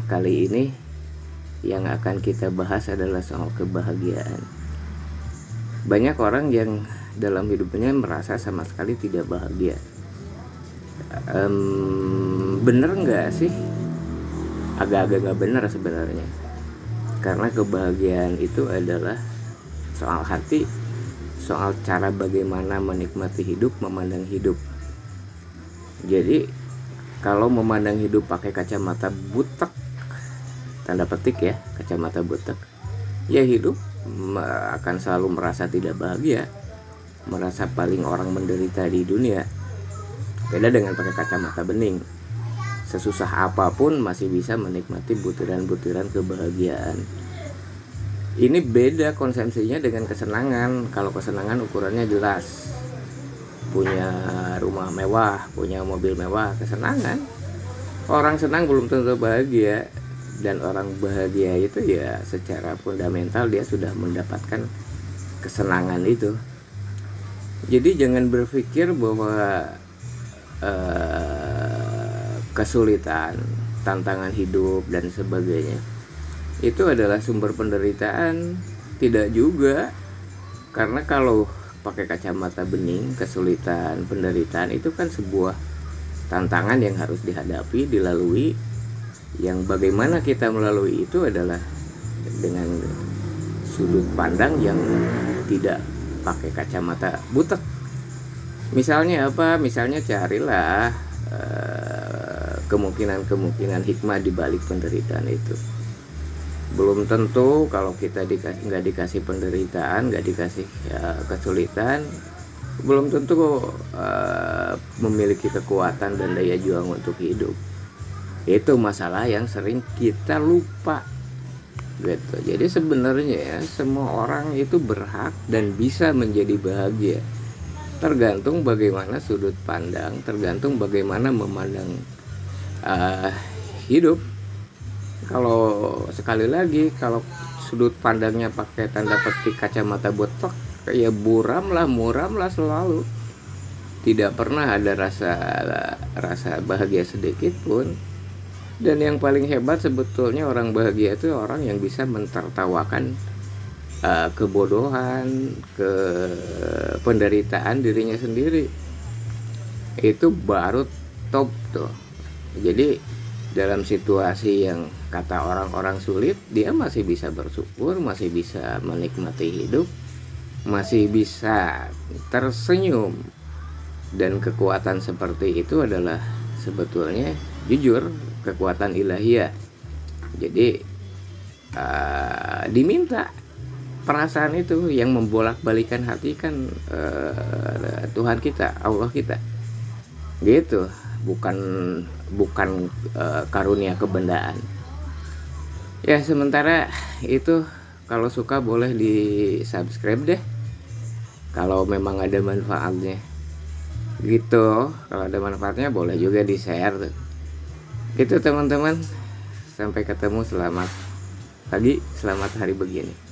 Kali ini yang akan kita bahas adalah soal kebahagiaan. Banyak orang yang dalam hidupnya merasa sama sekali tidak bahagia. Bener nggak sih? Agak-agak nggak bener sebenarnya. Karena kebahagiaan itu adalah soal hati, soal cara bagaimana menikmati hidup, memandang hidup. Jadi kalau memandang hidup pakai kacamata butek, tanda petik ya, kacamata butek, ya hidup akan selalu merasa tidak bahagia, merasa paling orang menderita di dunia. Beda dengan pakai kacamata bening, sesusah apapun masih bisa menikmati butiran-butiran kebahagiaan. Ini beda konsepsinya dengan kesenangan. Kalau kesenangan ukurannya jelas, punya rumah mewah, punya mobil mewah, kesenangan. Orang senang belum tentu bahagia, dan orang bahagia itu ya secara fundamental dia sudah mendapatkan kesenangan itu. Jadi jangan berpikir bahwa kesulitan, tantangan hidup dan sebagainya itu adalah sumber penderitaan. Tidak juga, karena kalau pakai kacamata bening, kesulitan, penderitaan itu kan sebuah tantangan yang harus dihadapi, dilalui. Yang bagaimana kita melalui itu adalah dengan sudut pandang yang tidak pakai kacamata butek. Misalnya apa? Misalnya carilah kemungkinan-kemungkinan hikmah di balik penderitaan itu. Belum tentu kalau kita nggak dikasih penderitaan, nggak dikasih kesulitan, belum tentu memiliki kekuatan dan daya juang untuk hidup. Itu masalah yang sering kita lupa gitu. Jadi sebenarnya ya, semua orang itu berhak dan bisa menjadi bahagia, tergantung bagaimana sudut pandang, tergantung bagaimana memandang hidup. Kalau sekali lagi, kalau sudut pandangnya pakai tanda petik kacamata botok, ya muram lah selalu. Tidak pernah ada rasa bahagia sedikit pun. Dan yang paling hebat sebetulnya orang bahagia itu orang yang bisa mentertawakan kebodohan, penderitaan dirinya sendiri. Itu baru top tuh. Jadi dalam situasi yang kata orang-orang sulit, dia masih bisa bersyukur, masih bisa menikmati hidup, masih bisa tersenyum. Dan kekuatan seperti itu adalah sebetulnya jujur kekuatan ilahiyah. Jadi diminta perasaan itu yang membolak-balikan hati kan Tuhan kita, Allah kita. Gitu, bukan karunia kebendaan. Ya sementara itu, kalau suka boleh di subscribe deh kalau memang ada manfaatnya gitu. Kalau ada manfaatnya boleh juga di share gitu teman-teman. Sampai ketemu, selamat pagi, selamat hari begini.